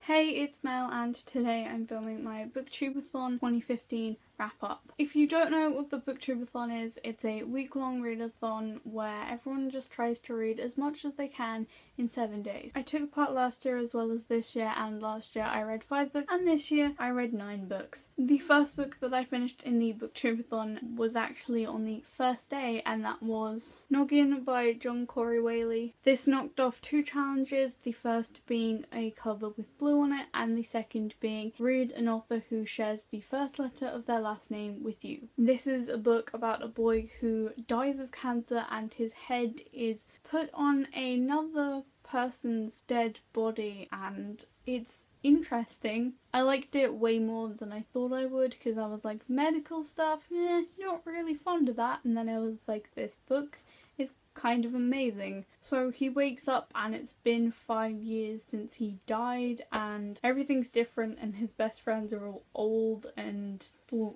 Hey, it's Mel and today I'm filming my Booktubeathon 2015 wrap up. If you don't know what the Booktubeathon is, it's a week-long readathon where everyone just tries to read as much as they can in 7 days. I took part last year as well as this year, and last year I read 5 books and this year I read 9 books. The first book that I finished in the Booktubeathon was actually on the first day, and that was Noggin by John Corey Whaley. This knocked off 2 challenges, the first being a cover with blue on it and the second being read an author who shares the first letter of their last name with you. This is a book about a boy who dies of cancer and his head is put on another person's dead body, and it's interesting. I liked it way more than I thought I would because I was like, medical stuff, not really fond of that, and then I was like, this book is kind of amazing. So he wakes up and it's been 5 years since he died and everything's different and his best friends are all old and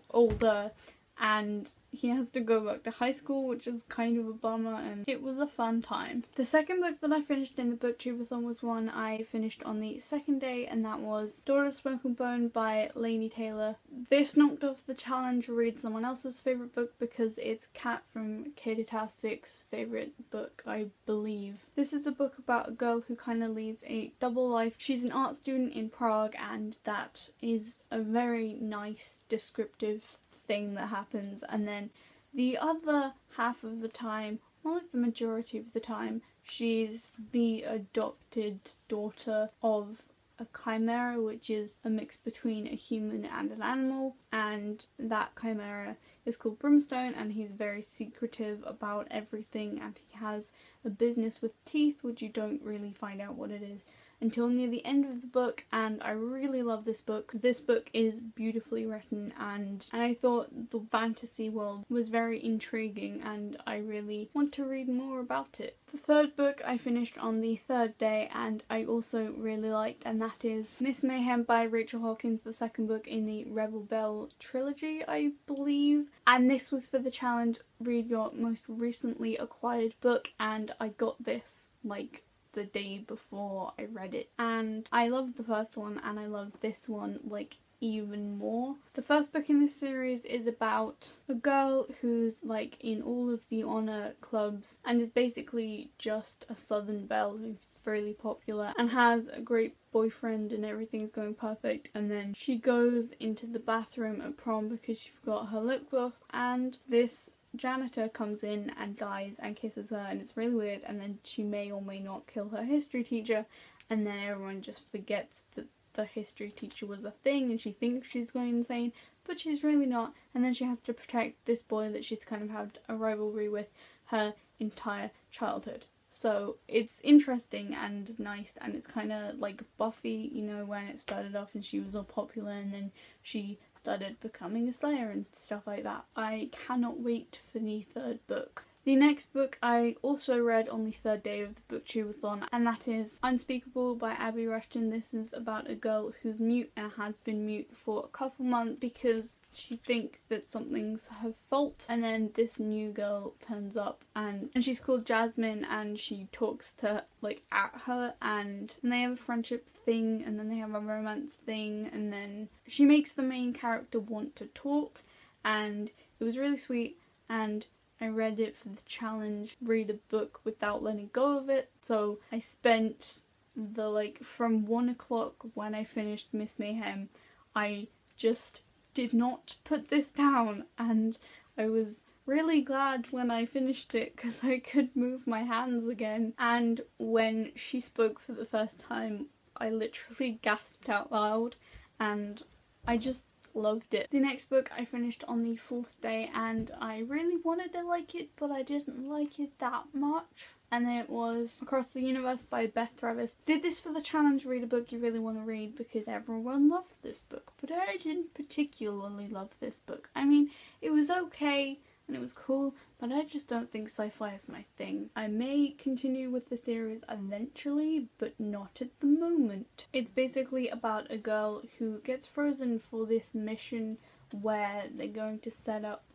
older, and he has to go back to high school, which is kind of a bummer, and it was a fun time. The second book that I finished in the Booktubeathon was one I finished on the second day, and that was Doris Bone by Laini Taylor. This knocked off the challenge read someone else's favourite book because it's Kat from Katie-Tastic's favourite book, I believe. This is a book about a girl who kind of leads a double life. She's an art student in Prague, and that is a very nice descriptive thing that happens, and then the other half of the time, well, like the majority of the time, she's the adopted daughter of a chimera, which is a mix between a human and an animal, and that chimera is called Brimstone, and he's very secretive about everything, and he has a business with teeth, which you don't really find out what it is until near the end of the book, and I really love this book. This book is beautifully written, and I thought the fantasy world was very intriguing and I really want to read more about it. The third book I finished on the third day and I also really liked, and that is Miss Mayhem by Rachel Hawkins, the second book in the Rebel Belle trilogy, I believe. And this was for the challenge read your most recently acquired book, and I got this like the day before I read it, and I loved the first one and I loved this one like even more. The first book in this series is about a girl who's like in all of the honour clubs and is basically just a Southern belle who's really popular and has a great boyfriend and everything's going perfect, and then she goes into the bathroom at prom because she forgot her lip gloss, and this janitor comes in and dies and kisses her, and it's really weird, and then she may or may not kill her history teacher, and then everyone just forgets that the history teacher was a thing and she thinks she's going insane, but she's really not, and then she has to protect this boy that she's kind of had a rivalry with her entire childhood. So it's interesting and nice, and it's kind of like Buffy, you know, when it started off and she was all popular and then she started becoming a slayer and stuff like that. I cannot wait for the third book. The next book I also read on the third day of the Booktubeathon, and that is Unspeakable by Abby Rushton. This is about a girl who's mute and has been mute for a couple months because she thinks that something's her fault, and then this new girl turns up and she's called Jasmine, and she talks to like at her, and they have a friendship thing and then they have a romance thing, and then she makes the main character want to talk, and it was really sweet, and I read it for the challenge, read a book without letting go of it. So I spent the from 1 o'clock when I finished Miss Mayhem, I just did not put this down, and I was really glad when I finished it because I could move my hands again. And when she spoke for the first time, I literally gasped out loud, and I just loved it. The next book I finished on the 4th day, and I really wanted to like it, but I didn't like it that much. And it was Across the Universe by Beth Travis. Did this for the challenge read a book you really want to read because everyone loves this book, but I didn't particularly love this book. I mean, it was okay and it was cool, but I just don't think sci-fi is my thing. I may continue with the series eventually, but not at the moment. It's basically about a girl who gets frozen for this mission where they're going to set up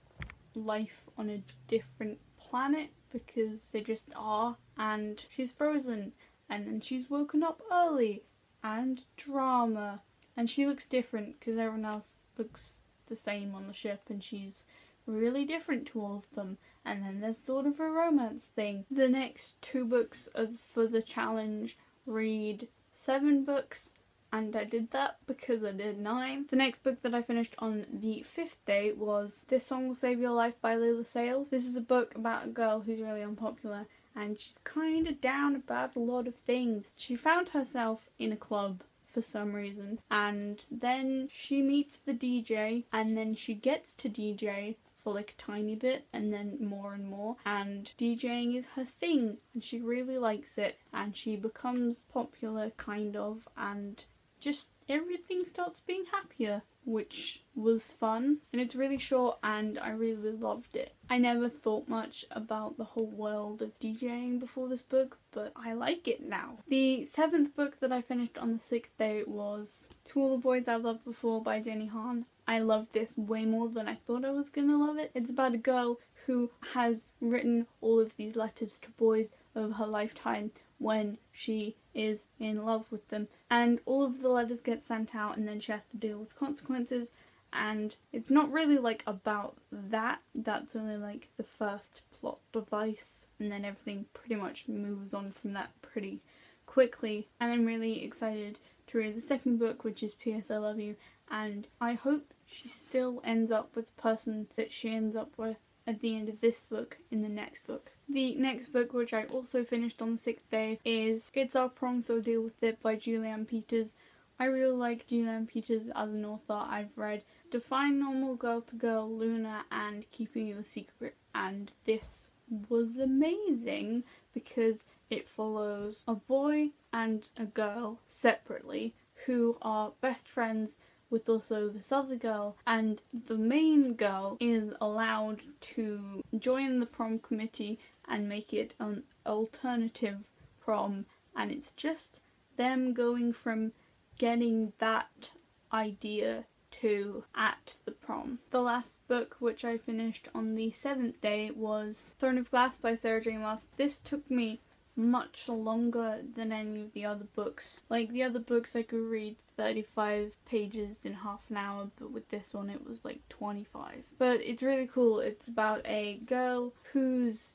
life on a different planet because they just are, and she's frozen, and then she's woken up early and drama. And she looks different because everyone else looks the same on the ship, and she's really different to all of them. And then there's sort of a romance thing. The next 2 books for the challenge read 7 books, and I did that because I did 9. The next book that I finished on the 5th day was This Song Will Save Your Life by Layla Sales. This is a book about a girl who's really unpopular, and she's kind of down about a lot of things. She found herself in a club for some reason, and then she meets the DJ, and then she gets to DJ for like a tiny bit, and then more and more, and DJing is her thing, and she really likes it, and she becomes popular kind of, and just everything starts being happier, which was fun. And it's really short, and I really loved it. I never thought much about the whole world of DJing before this book, but I like it now. The 7th book that I finished on the 6th day was To All the Boys I've Loved Before by Jenny Han. I loved this way more than I thought I was gonna love it. It's about a girl who has written all of these letters to boys over her lifetime when she is in love with them, and all of the letters get sent out, and then she has to deal with consequences. And it's not really like about that's only like the first plot device, and then everything pretty much moves on from that pretty quickly. And I'm really excited to read the 2nd book, which is P.S. I Love You, and I hope she still ends up with the person that she ends up with at the end of this book in the next book. The next book, which I also finished on the 6th day, is It's Our Prom, So Deal With It by Julianne Peters. I really like Julianne Peters as an author. I've read Define Normal, Girl to Girl, Luna, and Keeping You a Secret, and this was amazing because it follows a boy and a girl separately who are best friends with also this other girl, and the main girl is allowed to join the prom committee and make it an alternative prom, and it's just them going from getting that idea to at the prom. The last book, which I finished on the 7th day, was Throne of Glass by Sarah J. Maas. This took me much longer than any of the other books. Like the other books I could read 35 pages in half an hour, but with this one it was like 25. But it's really cool. It's about a girl who's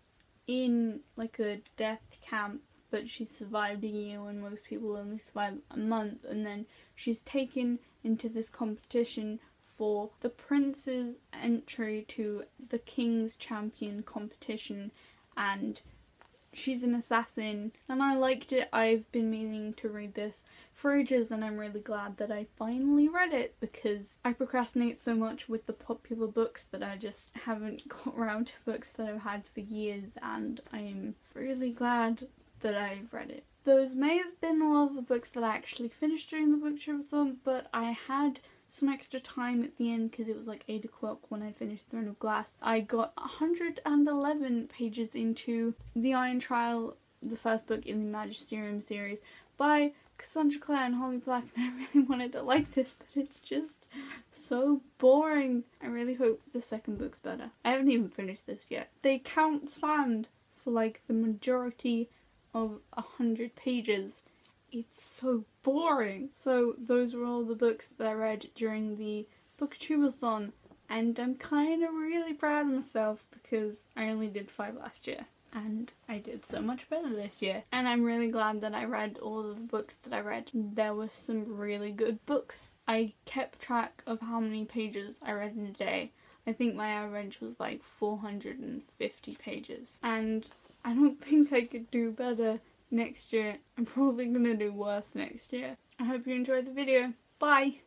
in like a death camp, but she survived a year when most people only survive a month, and then she's taken into this competition for the prince's entry to the King's Champion competition, and she's an assassin, and I liked it. I've been meaning to read this for ages, and I'm really glad that I finally read it because I procrastinate so much with the popular books that I just haven't got around to books that I've had for years, and I'm really glad that I've read it. Those may have been all of the books that I actually finished during the Booktubeathon, but I had some extra time at the end because it was like 8 o'clock when I finished Throne of Glass. I got 111 pages into The Iron Trial, the first book in the Magisterium series by Cassandra Clare and Holly Black, and I really wanted to like this, but it's just so boring. I really hope the 2nd book's better. I haven't even finished this yet. They count sand for like the majority of 100 pages. It's so boring. So those were all the books that I read during the Booktubeathon, and I'm kind of really proud of myself because I only did 5 last year and I did so much better this year. And I'm really glad that I read all of the books that I read. There were some really good books. I kept track of how many pages I read in a day. I think my average was like 450 pages, and I don't think I could do better next year. I'm probably gonna do worse next year. I hope you enjoyed the video. Bye!